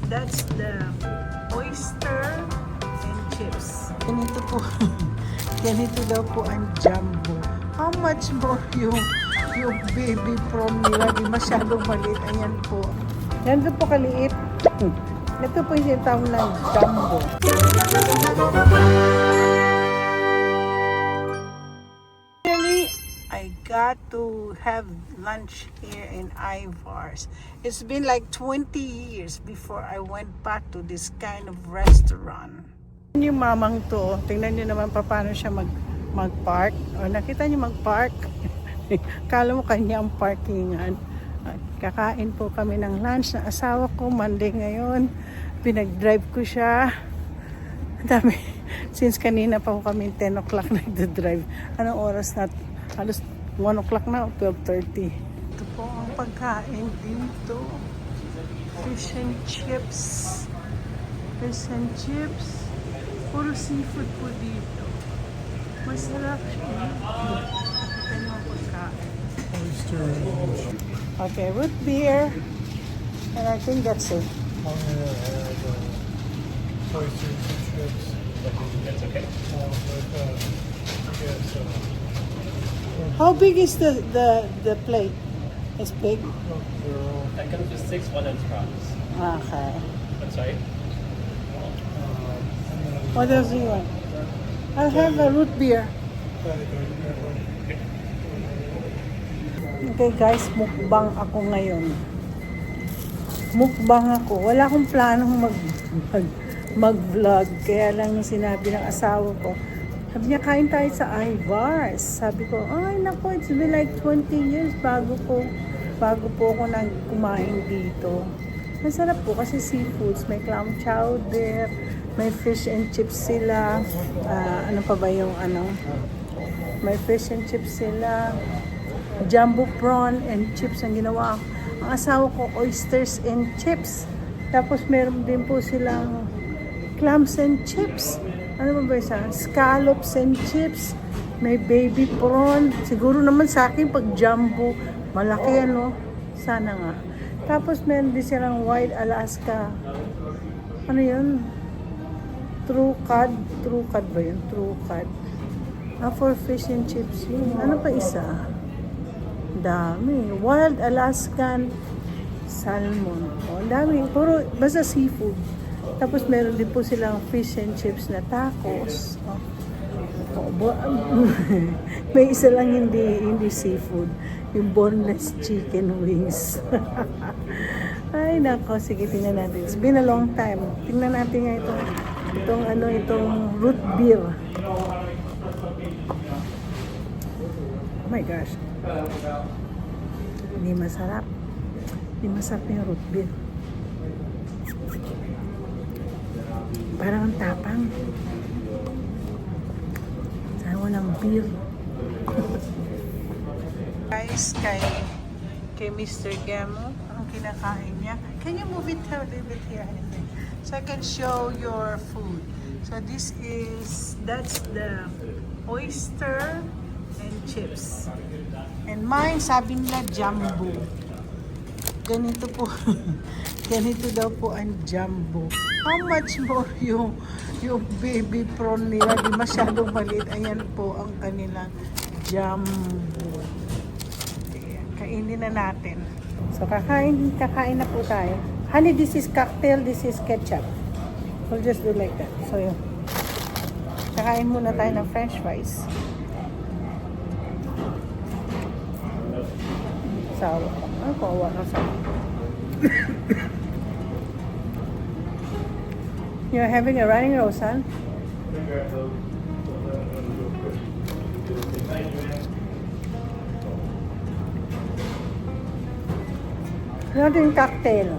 That's the oyster and chips. Ganito po. Ganito daw po ang jumbo. How much more yung baby prawn nila? Di masyadong maliit. Ayan po. Ganito po kaliit. Ito po yung tawag ng jumbo. I got to have lunch here in Ivar's. It's been like 20 years before I went back to this kind of restaurant. Yung mamang to, tingnan nyo naman paano siya mag-park. O, nakita nyo mag-park? Kala mo kanya ang parkingan. Kakain po kami ng lunch ng asawa ko. Monday ngayon. Pinag-drive ko siya. Dami. Since kanina pa po kami 10 o'clock nagda-drive. Anong oras na? Halos 1 o'clock na o 12:30. Ito po ang pagkain dito. Fish and chips. Fish and chips. Puro seafood po dito. Masarap siya. Nakita niyo ang pagkain. Oyster. Okay, root beer. And I think that's it. Oysters and chips. That's okay. I guess, How big is the plate? It's big? That comes with 6 1-ounce prawns. Okay. I'm sorry? What else do you want? I'll have a root beer. Okay guys, mukbang ako ngayon. Mukbang ako. Wala akong planong mag-vlog. Kaya lang sinabi ng asawa ko, sabi niya, kain tayo sa Ivar's. Sabi ko, ay naku, it's been like 20 years bago po ako nang kumain dito. Masarap po kasi seafoods. May clam chowder, may fish and chips sila. Ano pa ba yung ano? May fish and chips sila. Jumbo prawn and chips ang ginawa. Ang asawa ko, oysters and chips. Tapos meron din po silang clams and chips. Ano ba isa? Scallops and chips. May baby prawn. Siguro naman sa akin pag jumbo, malaki ano. Sana nga. Tapos meron din silang white Alaska. Ano yun? True cod. True cod ba yun? True cod. For fish and chips yun. Ano pa isa? Dami. Wild Alaskan salmon. O, dami. Puro basta seafood. Tapos meron din po silang fish and chips na tacos. May isa lang hindi seafood. Yung boneless chicken wings. Ay nako, sige tingnan natin. It's been a long time. Tingnan natin nga itong root beer. Oh my gosh. Hindi masarap. Hindi masarap yung root beer. Parang ang tapang. Sana walang beer. Guys, kay Mr. Gamo, ang kinakain niya. Can you move it a little bit here? So I can show your food. So that's the oyster and chips. And mine, sabi nila jumbo. Ganito po. Ganito daw po ang jumbo. How much more yung baby prawn nila? Di masyadong maliit. Ayan po ang kanilang jumbo. Kainin na natin. So kakain na po tayo. Honey, this is cocktail, this is ketchup. We'll just do like that. So yun. Kakain muna tayo ng french fries. Sawa pa. Ano kawa na sa You're having a running nose, son? Ano yung cocktail?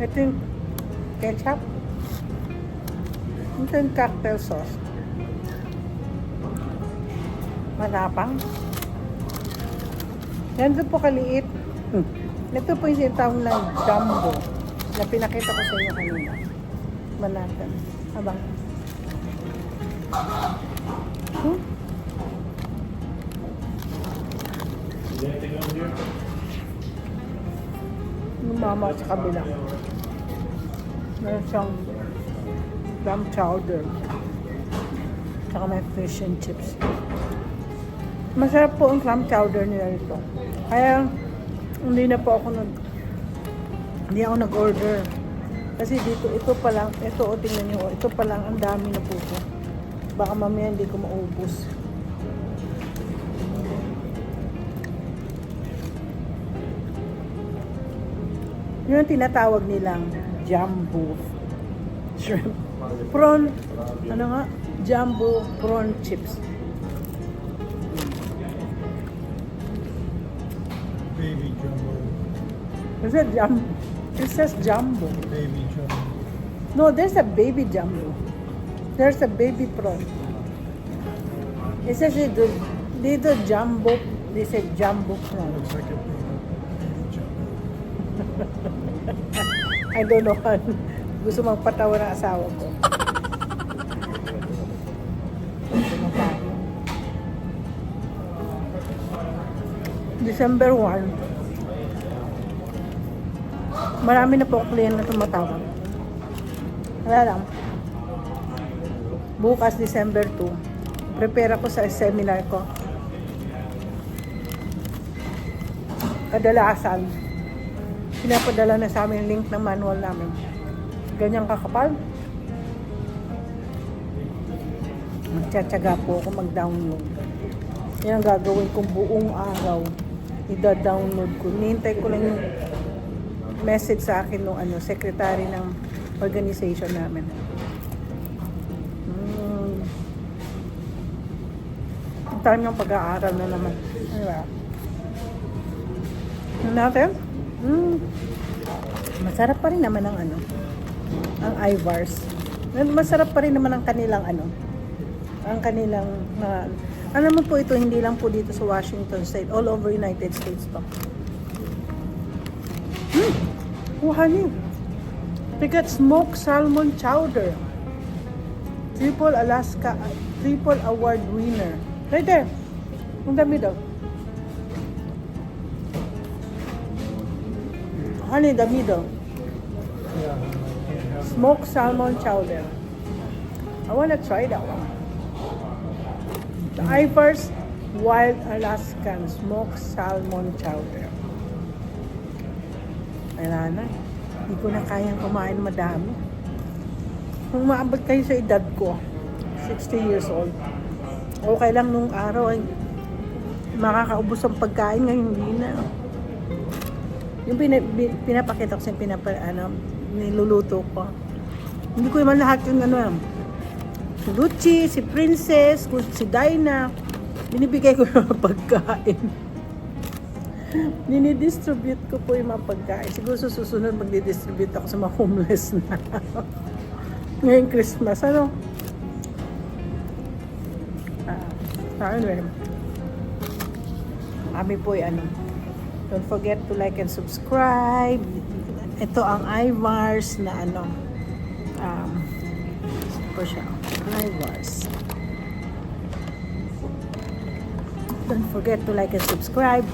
Ito yung ketchup. Ito yung cocktail sauce. Matapang. Yan po kaliit. Ito po yung sinatawag ng jumbo na pinakita ko sa inyo kanina. Manatan. Abang. mama sa kabila. Meron siyang clam chowder. Tsaka may fish and chips. Masarap po ang clam chowder nila ito. Kaya hindi ako nag-order. Kasi dito, ito pa lang, ito o tingnan nyo, ito pa lang, ang dami na po ito. Baka mamaya hindi ko maubos. Yun ang tinatawag nilang jumbo shrimp. Prawn, ano nga? Jumbo prawn chips. Baby jumbo. Is it jumbo? It says jumbo. Baby jumbo. No, there's a baby jumbo. There's a baby prawn. It says dito jumbo. They say jumbo prawn. Looks like a baby jumbo. I don't know. Gusto magpatawa ng asawa ko. December 1. Marami na po ang kliyente na tumatawag. Wala lang. Bukas, December 2. Prepare ako sa seminar ko. Kadalasan, pinapadala na sa amin yung link ng manual namin. Ganyang kakapal. Magtsatsaga po ako mag-download. Yan ang gagawin kong buong araw. Ida-download ko. Nihintay ko lang yung message sa akin ng secretary ng organization namin. Ang time ng pag-aaral na naman. Diba? Ano natin? Masarap pa rin naman ang ang Ivar's. Masarap pa rin naman ang kanilang ang kanilang alam mo po ito, hindi lang po dito sa Washington State, all over United States to. Oh honey, they got smoked salmon chowder. Triple award winner. Right there. Ang dami daw. Honey, dami daw. Yeah. Smoked salmon chowder. I wanna try that one. The Ivar's Wild Alaskan Smoked Salmon Chowder. Kaya na, hindi ko na kayang kumain madami. Kung maabot kayo sa edad ko, 60 years old, okay lang nung araw ay makakaubos ang pagkain, ngayon hindi na. Yung pinapakita ko sa niluluto ko. Hindi ko naman lahat yung si Lucci, si Princess, si Dinah, binibigay ko ng pagkain. Dinidistribute ko po yung mga pagkain. Siguro susunod magdidistribute ako sa mga homeless na. Ngayong Christmas, anyway. Kami po don't forget to like and subscribe. Ito ang Ivar's na po siya. Ivar's. Don't forget to like and subscribe.